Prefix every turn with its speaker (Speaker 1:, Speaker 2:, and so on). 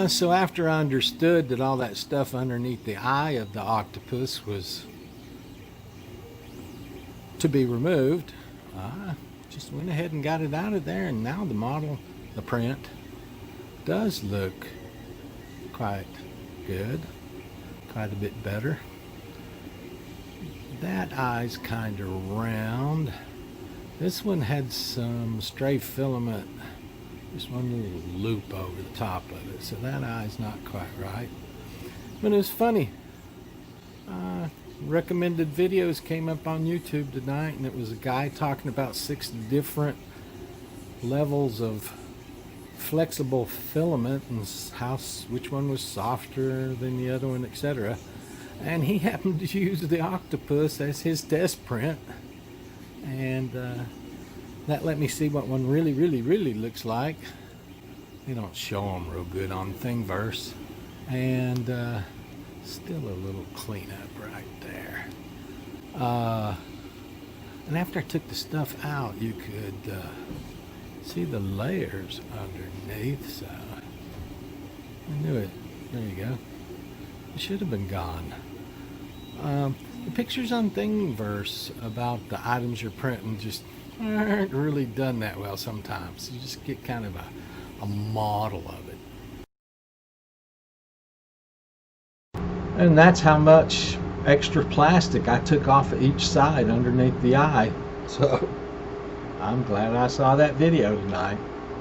Speaker 1: So after I understood that all that stuff underneath the eye of the octopus was to be removed, I just went ahead and got it out of there, and now the model, the print, does look quite good, quite a bit better. That eye's kind of round. This one had some stray filament, just one little loop over the top of it, so that eye's not quite right. But it was funny. Recommended videos came up on YouTube tonight, and it was a guy talking about 6 different levels of flexible filament and how which one was softer than the other one, etc. And he happened to use the octopus as his test print, and that let me see what one really looks like. They don't show them real good on Thingiverse, and still a little cleanup right there. And after I took the stuff out, you could see the layers underneath, so I knew it. There you go. It should have been gone. The pictures on Thingiverse about the items you're printing just aren't really done that well sometimes. You just get kind of a model of it. And that's how much extra plastic I took off of each side underneath the eye. So I'm glad I saw that video tonight.